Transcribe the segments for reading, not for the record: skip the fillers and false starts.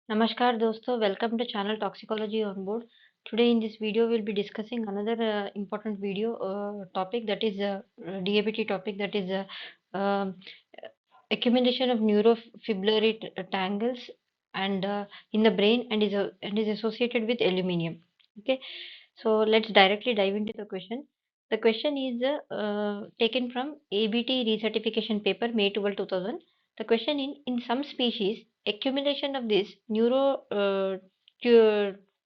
Namaskar दोस्तों, welcome to channel Toxicology on board. Today in this video we'll be discussing another important video topic, that is DABT topic, that is um, accumulation of neurofibrillary tangles and in the brain, and is associated with aluminium. Okay, so let's directly dive into the question. The question is taken from ABT recertification paper May 12, 2000. The question in some species, accumulation of these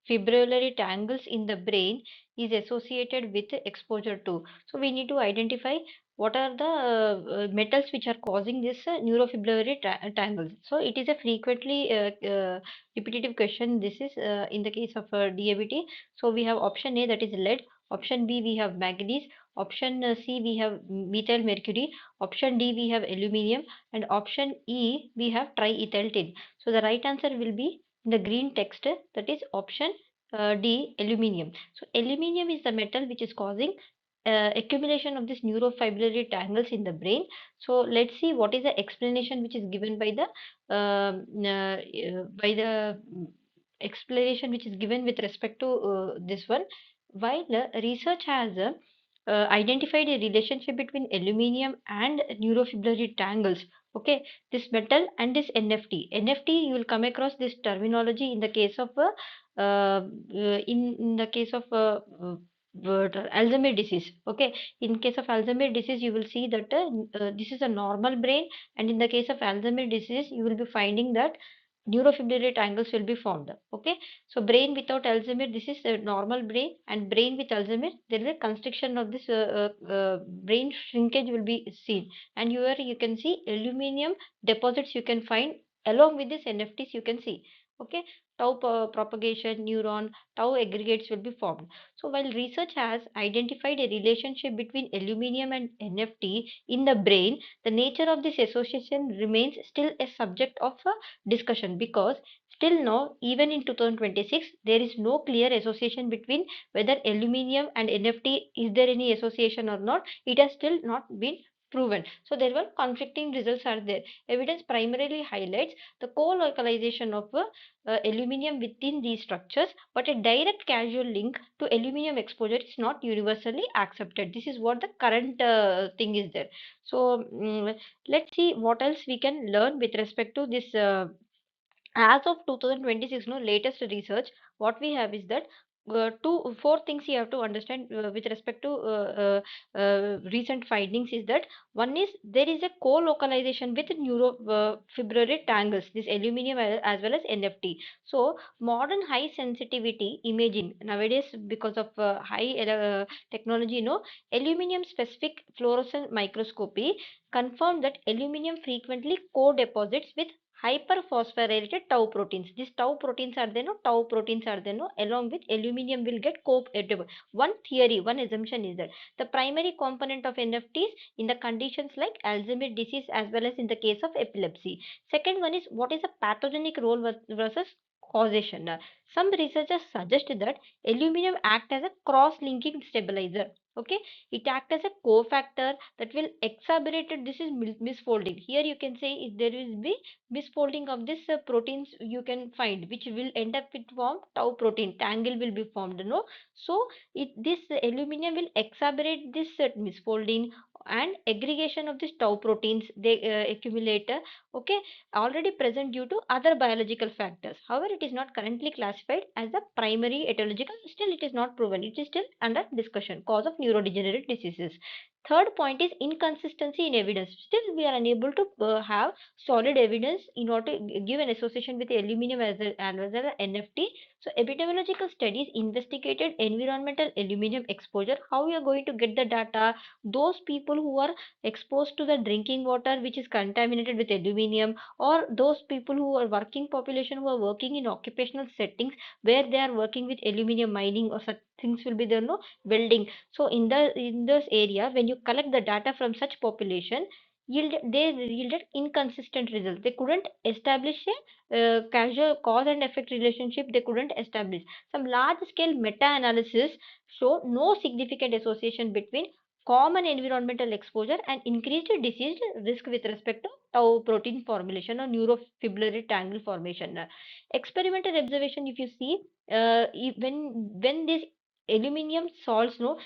fibrillary tangles in the brain is associated with exposure to. So we need to identify what are the metals which are causing this neurofibrillary tangles. So it is a frequently repetitive question. This is in the case of DABT. So we have option A, that is lead. Option B, we have manganese. Option C, we have methyl mercury. Option D, we have aluminium. And option E, we have triethyl tin. So the right answer will be in the green text, that is option D, aluminium. So aluminium is the metal which is causing accumulation of this neurofibrillary tangles in the brain. So let's see what is the explanation which is given by the explanation which is given with respect to this one. While research has identified a relationship between aluminium and neurofibrillary tangles. Okay, this metal and this NFT. NFT, you will come across this terminology in the case of in the case of Alzheimer's disease. Okay, in case of Alzheimer's disease, you will see that this is a normal brain, and in the case of Alzheimer's disease, you will be finding that neurofibrillary tangles will be formed. Okay, so brain without Alzheimer's, this is a normal brain, and brain with Alzheimer's, there is a constriction of this brain shrinkage will be seen, and here you can see aluminium deposits you can find along with this NFTs you can see. Okay, tau propagation, neuron, tau aggregates will be formed. So while research has identified a relationship between aluminium and NFT in the brain, the nature of this association remains still a subject of discussion, because still now, even in 2026, there is no clear association between whether aluminium and NFT, is there any association or not. It has still not been proven. So there were conflicting results are there. Evidence primarily highlights the co-localization of aluminium within these structures, but a direct causal link to aluminium exposure is not universally accepted. This is what the current thing is there. So let's see what else we can learn with respect to this. As of 2026, no latest research, what we have is that four things you have to understand with respect to recent findings is that one is there is a co-localization with neurofibrillary tangles, this aluminium as well as NFT. So modern high sensitivity imaging nowadays, because of high technology, aluminium specific fluorescent microscopy confirmed that aluminium frequently co-deposits with hyperphosphorylated tau proteins. These tau proteins are there, no? Tau proteins are there, no? Along with aluminium will get one theory, one assumption is that the primary component of NFTs in the conditions like Alzheimer's disease as well as in the case of epilepsy. Second one is what is the pathogenic role versus causation. Some researchers suggested that aluminium act as a cross-linking stabilizer. Okay, it acts as a cofactor that will exacerbate it. This is misfolding. Here you can say if there will be misfolding of this proteins you can find, which will end up with form tau protein tangle will be formed, no? So this aluminium will exacerbate this misfolding and aggregation of these tau proteins. They accumulate okay, already present due to other biological factors. However, it is not currently classified as the primary etiological. Still it is not proven, it is still under discussion, cause of neurodegenerative diseases. Third point is inconsistency in evidence. Still we are unable to have solid evidence in order to give an association with aluminum as well as NFT. So epidemiological studies investigated environmental aluminum exposure. How we are going to get the data? Those people who are exposed to the drinking water which is contaminated with aluminium, or those people who are working population who are working in occupational settings where they are working with aluminium mining or such things will be there, no, welding. So in this area, when you collect the data from such population, they yielded inconsistent results. They couldn't establish a causal cause and effect relationship. They couldn't establish. Some large scale meta analysis show no significant association between common environmental exposure, and increased disease risk with respect to tau protein formulation or neurofibrillary tangle formation. Experimental observation, if you see, when these aluminium salts, no,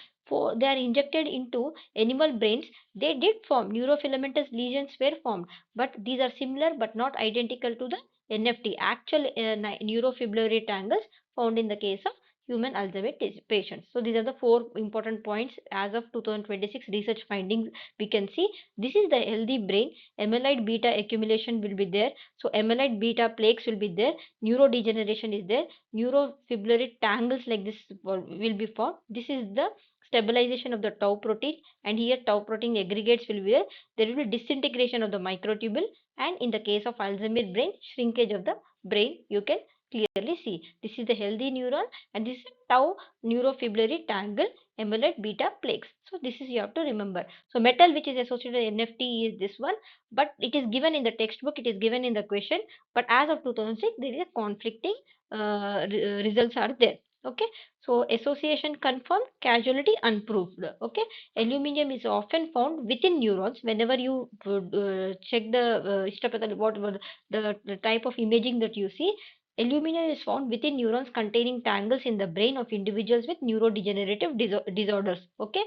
they are injected into animal brains, they did form neurofilamentous lesions were formed, but these are similar but not identical to the NFT, actual neurofibrillary tangles found in the case of human Alzheimer's patients. So these are the four important points as of 2026 research findings. We can see this is the healthy brain. Amyloid beta accumulation will be there. So amyloid beta plaques will be there. Neurodegeneration is there. Neurofibrillary tangles like this will be formed. This is the stabilization of the tau protein, and here tau protein aggregates will be there. There will be disintegration of the microtubule, and in the case of Alzheimer's brain, shrinkage of the brain you can clearly see. This is the healthy neuron, and this is tau neurofibrillary tangle amyloid beta plaques. So this is you have to remember. So metal which is associated with NFT is this one, but it is given in the textbook, it is given in the question, but as of 2006 there is a conflicting results are there. Okay, so association confirmed, causality unproved. Okay, aluminium is often found within neurons. Whenever you check the histopathology, whatever the type of imaging that you see, aluminium is found within neurons containing tangles in the brain of individuals with neurodegenerative disorders. Okay,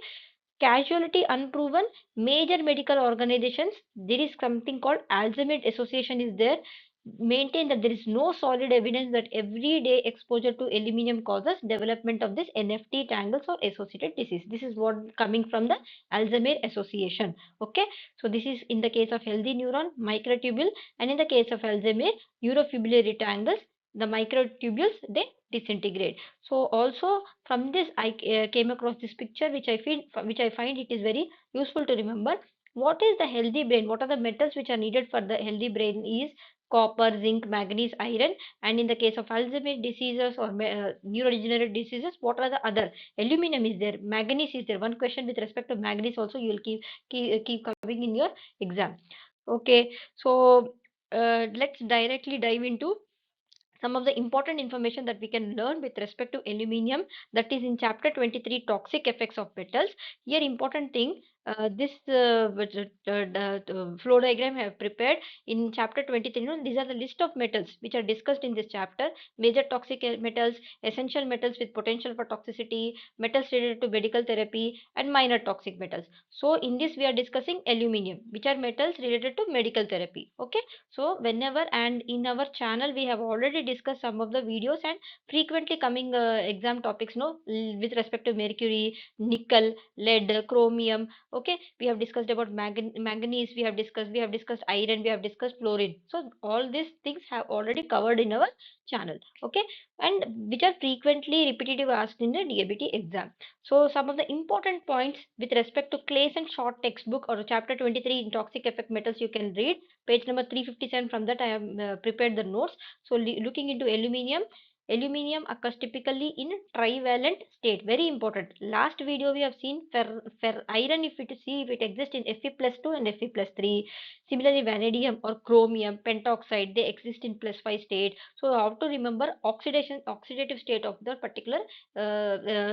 casualty unproven. Major medical organizations, there is something called Alzheimer's Association is there, maintain that there is no solid evidence that everyday exposure to aluminium causes development of this NFT tangles or associated disease. This is what coming from the Alzheimer's Association. Okay, so this is in the case of healthy neuron microtubule, and in the case of Alzheimer's neurofibrillary tangles, the microtubules they disintegrate. So also from this I came across this picture which I find it is very useful to remember. What is the healthy brain? What are the metals which are needed for the healthy brain is copper, zinc, manganese, iron, and in the case of Alzheimer's diseases or neurodegenerative diseases, what are the other? Aluminum is there, manganese is there. One question with respect to manganese also you will keep coming in your exam. Okay, so let's directly dive into some of the important information that we can learn with respect to aluminium, that is in chapter 23 toxic effects of metals. Here important thing, this flow diagram I have prepared in chapter 23. You know, these are the list of metals which are discussed in this chapter. Major toxic metals, essential metals with potential for toxicity, metals related to medical therapy, and minor toxic metals. So in this we are discussing aluminium, which are metals related to medical therapy. Okay, so whenever, and in our channel we have already discussed some of the videos and frequently coming exam topics, no, with respect to mercury, nickel, lead, chromium. Okay, we have discussed about manganese, we have discussed iron, we have discussed fluorine. So all these things have already covered in our channel. Okay, and which are frequently repetitive asked in the DABT exam. So some of the important points with respect to Clays and Short textbook or chapter 23 in toxic effect metals you can read page number 357. From that I have prepared the notes. So looking into aluminium, aluminium occurs typically in trivalent state, very important. Last video we have seen iron, if it see if it exists in Fe+2 and Fe+3. Similarly vanadium or chromium pentoxide, they exist in +5 state. So how to remember oxidative state of the particular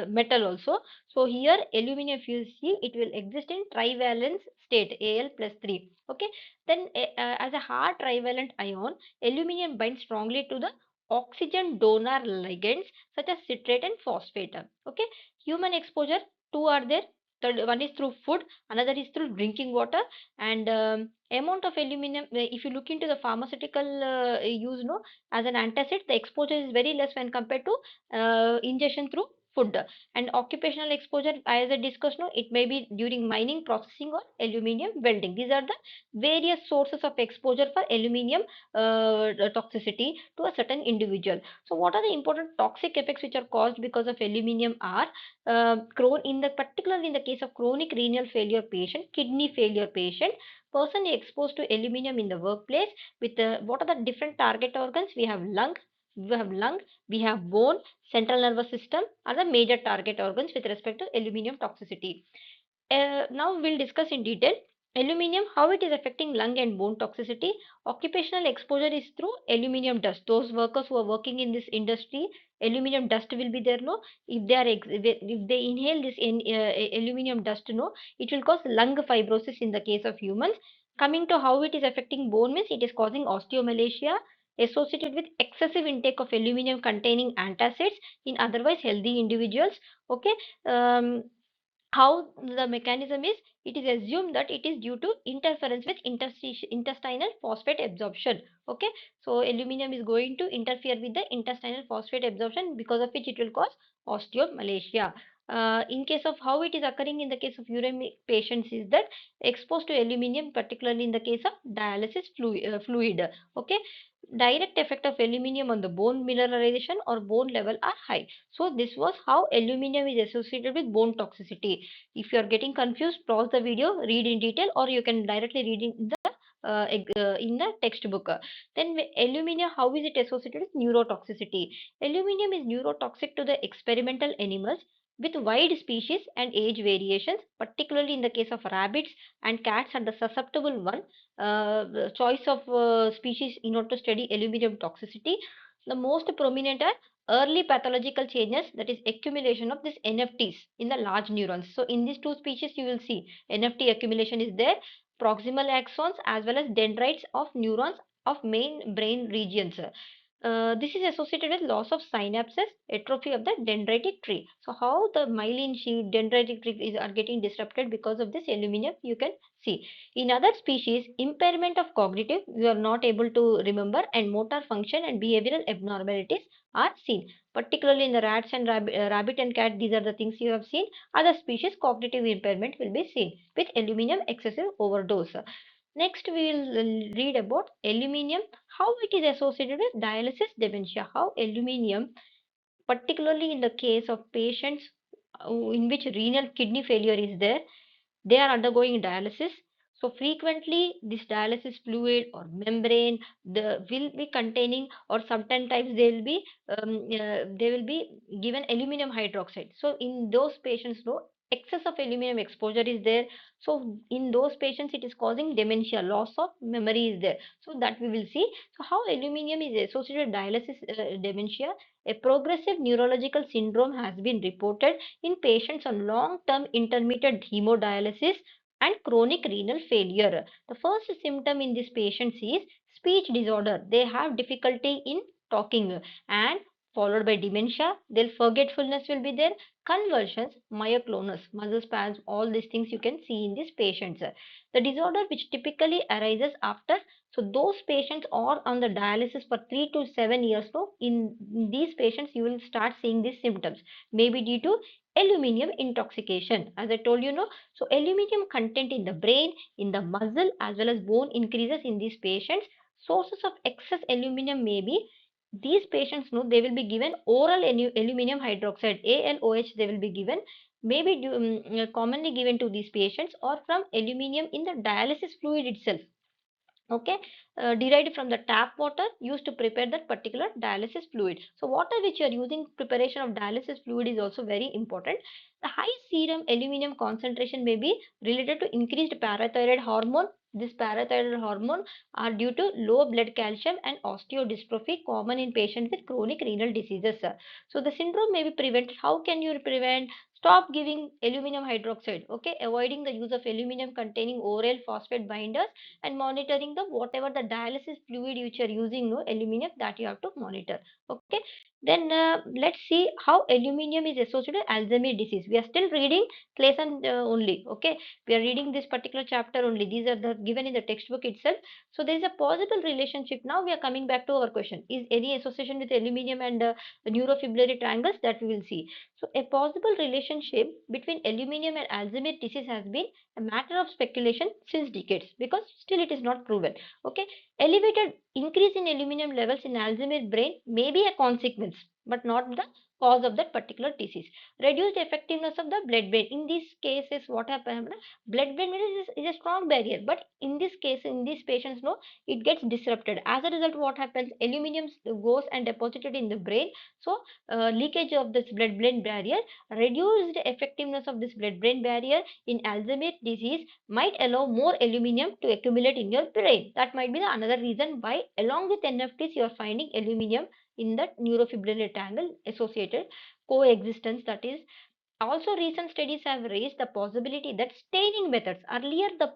metal also. So here aluminium, if you see, it will exist in trivalent state, Al+3. Okay, then as a hard trivalent ion, aluminium binds strongly to the oxygen donor ligands such as citrate and phosphate. Okay, human exposure, two are there. One is through food, another is through drinking water, and amount of aluminum. If you look into the pharmaceutical use, no, as an antacid, the exposure is very less when compared to ingestion through food. And occupational exposure, as I discussed, no, it may be during mining, processing, or aluminium welding. These are the various sources of exposure for aluminium toxicity to a certain individual. So what are the important toxic effects which are caused because of aluminium are particularly in the case of chronic renal failure patient, kidney failure patient, person exposed to aluminium in the workplace with what are the different target organs? We have bone, central nervous system are the major target organs with respect to aluminium toxicity. Now we'll discuss in detail. Aluminium, how it is affecting lung and bone toxicity. Occupational exposure is through aluminium dust. Those workers who are working in this industry, aluminium dust will be there, no? If they are if they inhale this aluminium dust, no, it will cause lung fibrosis in the case of humans. Coming to how it is affecting bone means it is causing osteomalacia associated with excessive intake of aluminium containing antacids in otherwise healthy individuals. Okay. Um, how the mechanism is, it is assumed that it is due to interference with intestinal phosphate absorption. Okay, so aluminium is going to interfere with the intestinal phosphate absorption, because of which it will cause osteomalacia. In case of how it is occurring in the case of uremic patients is that exposed to aluminium, particularly in the case of dialysis fluid. Okay, direct effect of aluminium on the bone mineralization or bone level are high. So this was how aluminium is associated with bone toxicity. If you are getting confused, pause the video, read in detail, or you can directly read in the textbook. Then aluminium, how is it associated with neurotoxicity? Aluminium is neurotoxic to the experimental animals with wide species and age variations, particularly in the case of rabbits and cats are the susceptible one. The choice of species in order to study aluminium toxicity. The most prominent are early pathological changes, that is accumulation of these NFTs in the large neurons. So in these two species you will see NFT accumulation is there, proximal axons as well as dendrites of neurons of main brain regions. This is associated with loss of synapses, atrophy of the dendritic tree. So how the myelin sheath, dendritic tree are getting disrupted because of this aluminium, you can see. In other species, impairment of cognitive, you are not able to remember, and motor function and behavioral abnormalities are seen. Particularly in the rats and rabbit and cat, these are the things you have seen. Other species, cognitive impairment will be seen with aluminium excessive overdose. Next, we will read about aluminium, how it is associated with dialysis dementia, how aluminium, particularly in the case of patients in which renal kidney failure is there, they are undergoing dialysis. So frequently this dialysis fluid or membrane the will be containing, or sometimes they will be given aluminum hydroxide. So in those patients, no, excess of aluminum exposure is there. So in those patients it is causing dementia, loss of memory is there. So that we will see. So how aluminum is associated with dialysis dementia. A progressive neurological syndrome has been reported in patients on long-term intermittent hemodialysis and chronic renal failure. The first symptom in these patients is speech disorder. They have difficulty in talking, and followed by dementia. Their forgetfulness will be there. Convulsions, myoclonus, muscle spasms, all these things you can see in these patients. The disorder which typically arises after, so those patients are on the dialysis for 3 to 7 years. So in these patients you will start seeing these symptoms, maybe due to aluminium intoxication. As I told you, no, so aluminium content in the brain, in the muscle as well as bone increases in these patients. Sources of excess aluminium may be, these patients, no, they will be given oral aluminium hydroxide, ALOH, they will be given, maybe commonly given to these patients, or from aluminium in the dialysis fluid itself. Okay, derived from the tap water used to prepare that particular dialysis fluid. So water which you are using preparation of dialysis fluid is also very important. The high serum aluminum concentration may be related to increased parathyroid hormone. This parathyroid hormone are due to low blood calcium and osteodystrophy common in patients with chronic renal diseases. So the syndrome may be prevented. How can you prevent? Stop giving aluminum hydroxide. Okay, avoiding the use of aluminum containing oral phosphate binders, and monitoring the whatever the dialysis fluid which you are using, no, aluminum, that you have to monitor. Okay, then let's see how aluminum is associated with Alzheimer's disease. We are still reading lesson only. Okay, we are reading this particular chapter only. These are the given in the textbook itself. So there is a possible relationship. Now we are coming back to our question, is any association with aluminum and neurofibrillary triangles, that we will see. So a possible relationship between aluminum and Alzheimer's disease has been a matter of speculation since decades, because still it is not proven. Okay, elevated increase in aluminum levels in Alzheimer's brain may be a consequence. symptoms, but not the cause of that particular disease. Reduced effectiveness of the blood brain. In these cases, what happens? Blood brain is a strong barrier, but in this case, in these patients, no, it gets disrupted. As a result, what happens? Aluminum goes and deposited in the brain. So, leakage of this blood-brain barrier, reduced effectiveness of this blood-brain barrier in Alzheimer's disease might allow more aluminum to accumulate in your brain. That might be the another reason why, along with NFTs, you are finding aluminum in that neurofibrillary tangle associated coexistence. That is, also recent studies have raised the possibility that staining methods, earlier the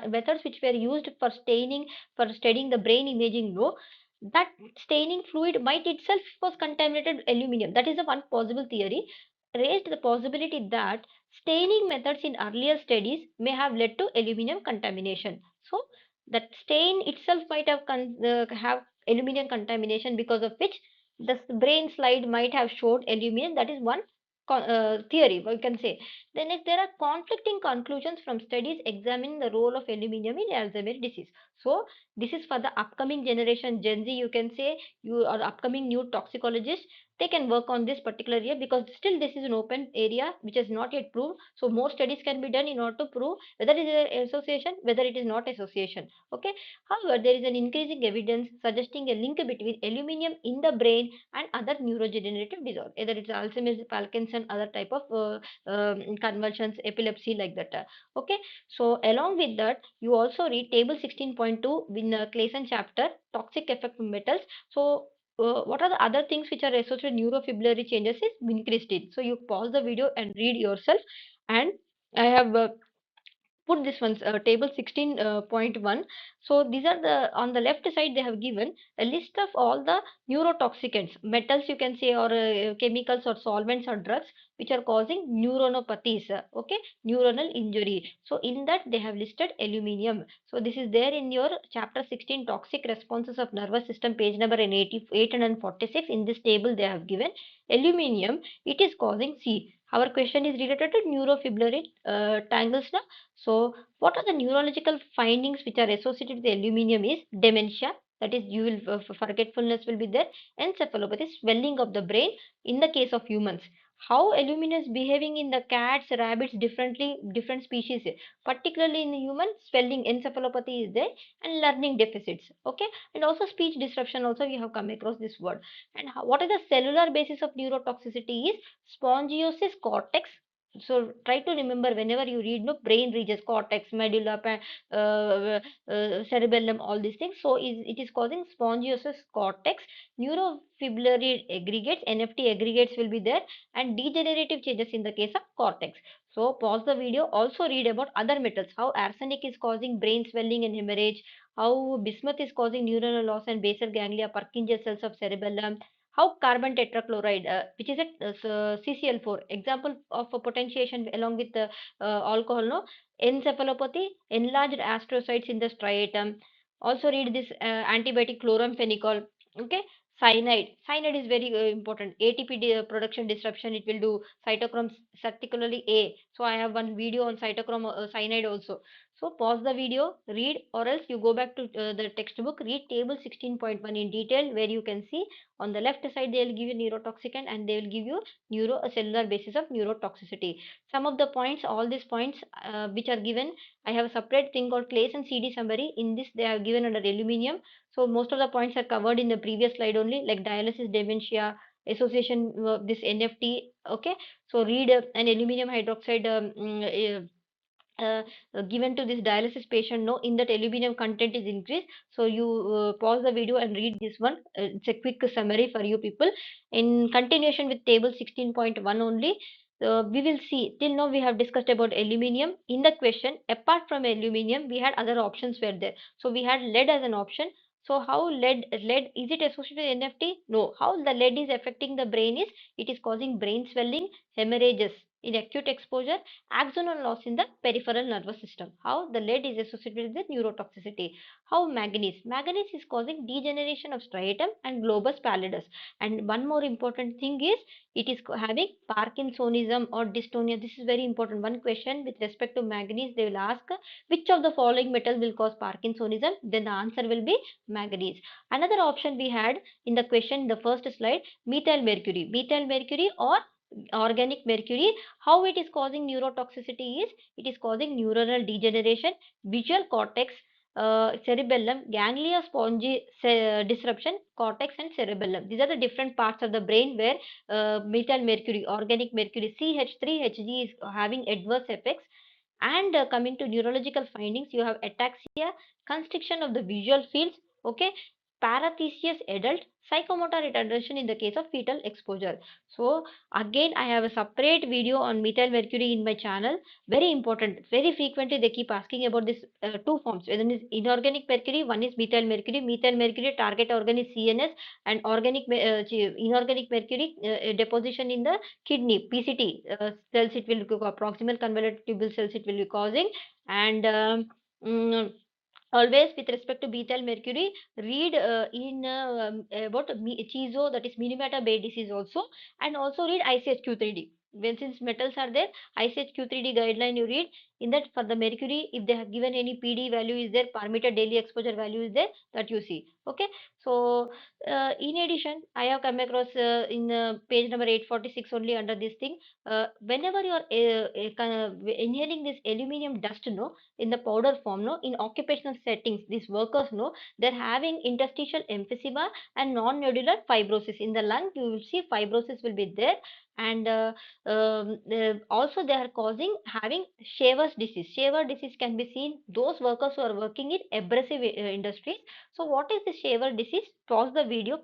methods which were used for studying the brain imaging, no, that staining fluid might itself was contaminated aluminum. That is the one possible theory. Raised the possibility that staining methods in earlier studies may have led to aluminum contamination. So that stain itself might have aluminum contamination, because of which the brain slide might have showed aluminum. That is one theory, we can say. Then, if there are conflicting conclusions from studies examining the role of aluminum in Alzheimer's disease. So, this is for the upcoming generation, Gen Z, you can say, you or upcoming new toxicologists, they can work on this particular area, because still this is an open area which is not yet proved. So, more studies can be done in order to prove whether it is an association, whether it is not association. Okay. However, there is an increasing evidence suggesting a link between aluminum in the brain and other neurodegenerative disorders, either it's Alzheimer's, Parkinson, other type of convulsions, epilepsy, like that. Okay, so along with that, you also read table 16.2 in Clayson chapter, toxic effect of metals. So what are the other things which are associated with neurofibrillary changes is vincristine. So you pause the video and read yourself. And I have put this one's table 16.1. So these are the, on the left side they have given a list of all the neurotoxicants, metals, you can say, or chemicals or solvents or drugs which are causing neuronopathies, okay, neuronal injury. So in that they have listed aluminium. So this is there in your chapter 16, toxic responses of nervous system, page number 846. In this table they have given aluminium, it is causing C. Our question is related to neurofibrillary tangles now. So, what are the neurological findings which are associated with aluminum is dementia, that is, you will forgetfulness will be there, encephalopathy, swelling of the brain in the case of humans. How aluminum is behaving in the cats, rabbits, different species, particularly in the human, swelling, encephalopathy is there, and learning deficits. Okay, and also speech disruption. Also, we have come across this word. And what is the cellular basis of neurotoxicity is spongiosis cortex. So try to remember whenever you read, no, brain regions, cortex, medulla, cerebellum, all these things. So it is causing spongiosis cortex, neurofibrillary aggregates, NFT aggregates will be there, and degenerative changes in the case of cortex. So pause the video. Also read about other metals, how arsenic is causing brain swelling and hemorrhage, how bismuth is causing neuronal loss and basal ganglia, Purkinje cells of cerebellum, how carbon tetrachloride, which is a CCl4, example of a potentiation along with the alcohol, no, encephalopathy, enlarged astrocytes in the striatum. Also read this antibiotic chloramphenicol. Okay, cyanide is very important. ATP production disruption, it will do cytochrome, particularly A. So I have one video on cytochrome cyanide also. So pause the video, read, or else you go back to the textbook, read table 16.1 in detail, where you can see on the left side they will give you neurotoxicant, and they will give you cellular basis of neurotoxicity. Some of the points, all these points which are given, I have a separate thing called Clayson CD summary. In this they have given under aluminium. So most of the points are covered in the previous slide only, like dialysis, dementia, association, this NFT. Okay, so read an aluminum hydroxide uh, given to this dialysis patient, no, in that aluminum content is increased. So you pause the video and read this one. It's a quick summary for you people. In continuation with table 16.1 only, we will see, till now we have discussed about aluminium. In the question, apart from aluminium, we had other options were there. So we had lead as an option. So how lead is it associated with NFT? No. How the lead is affecting the brain is, it is causing brain swelling, hemorrhages. in acute exposure, axonal loss in the peripheral nervous system. How the lead is associated with neurotoxicity. How manganese? Manganese is causing degeneration of striatum and globus pallidus. And one more important thing is it is having Parkinsonism or dystonia. This is very important. One question with respect to manganese, they will ask which of the following metals will cause Parkinsonism? Then the answer will be manganese. Another option we had in the question in the first slide, methyl mercury. Methyl mercury or organic mercury. How it is causing neurotoxicity is it is causing neuronal degeneration, visual cortex, cerebellum, ganglia spongy disruption, cortex and cerebellum. These are the different parts of the brain where methyl mercury, organic mercury, CH3Hg is having adverse effects. And coming to neurological findings, you have ataxia, constriction of the visual fields, okay, parathesius adult, psychomotor retardation in the case of fetal exposure. So again, I have a separate video on methyl mercury in my channel. Very important. Very frequently they keep asking about this two forms. One is inorganic mercury, one is methyl mercury. Methyl mercury target organ is CNS, and inorganic mercury deposition in the kidney, PCT cells it will proximal convoluted tubule cells it will be causing. And mm, always with respect to methyl mercury, read in about chizo, that is Minamata Bay disease also, and also read ICH-Q3D. When since metals are there, ICH-Q3D guideline you read. In that for the mercury, if they have given any PD value is there, permitted daily exposure value is there, that you see. Okay. So in addition, I have come across in page number 846 only under this thing. Whenever you are inhaling this aluminium dust, no, in the powder form, no, in occupational settings, these workers know they're having interstitial emphysema and non-nodular fibrosis in the lung. You will see fibrosis will be there. And also they are causing having shaver's disease. Shaver disease can be seen those workers who are working in abrasive industries. So what is the shaver disease? Pause the video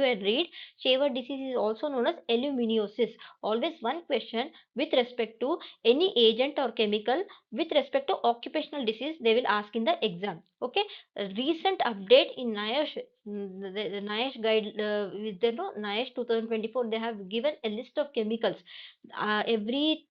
and read. Shaver disease is also known as aluminiosis. Always one question with respect to any agent or chemical with respect to occupational disease they will ask in the exam. Okay. A recent update in NIOSH, the NIOSH guide with the no, NIOSH 2024, they have given a list of chemicals. Every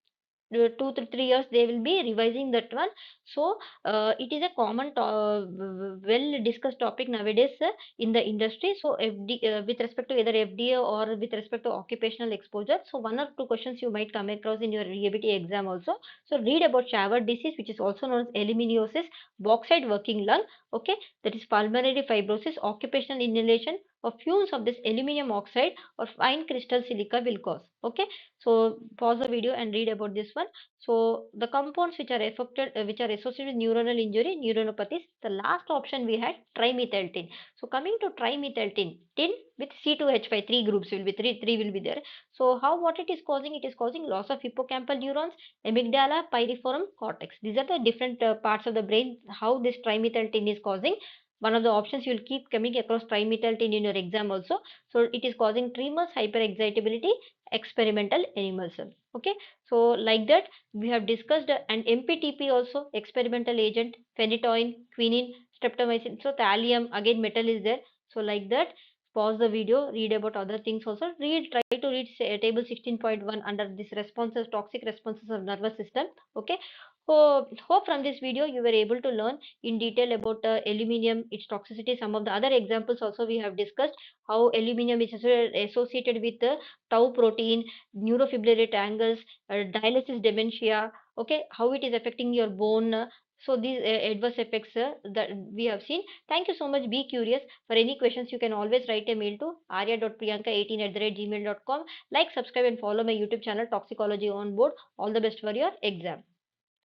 2 to 3 years they will be revising that one. So it is a common well discussed topic nowadays in the industry. So with respect to either FDA or with respect to occupational exposure, so one or two questions you might come across in your DABT exam also. So read about Shaver disease, which is also known as aluminiosis, bauxite working lung, okay, that is pulmonary fibrosis, occupational inhalation of fumes of this aluminum oxide or fine crystal silica will cause. Okay. So pause the video and read about this one. So the compounds which are affected, which are associated with neuronal injury, neuronopathies. The last option we had trimethyltin. So coming to trimethyltin, tin with C2H5, three groups will be three will be there. So how what it is causing? It is causing loss of hippocampal neurons, amygdala, piriform cortex. These are the different parts of the brain. How this trimethyltin is causing. One of the options you will keep coming across trimethyltin in your exam also. So it is causing tremors, hyperexcitability, experimental animals. Okay. So like that we have discussed and MPTP also experimental agent, phenytoin, quinine, streptomycin. So thallium again metal is there. So like that pause the video, read about other things also. Try to read say, table 16.1 under this responses, toxic responses of nervous system. Okay. So hope from this video you were able to learn in detail about aluminium, its toxicity. Some of the other examples also we have discussed how aluminium is associated with the tau protein, neurofibrillary tangles, dialysis dementia, okay, how it is affecting your bone. So these adverse effects that we have seen. Thank you so much. Be curious. For any questions, you can always write a mail to arya.priyanka18@gmail.com. Like, subscribe and follow my YouTube channel Toxicology on Board. All the best for your exam.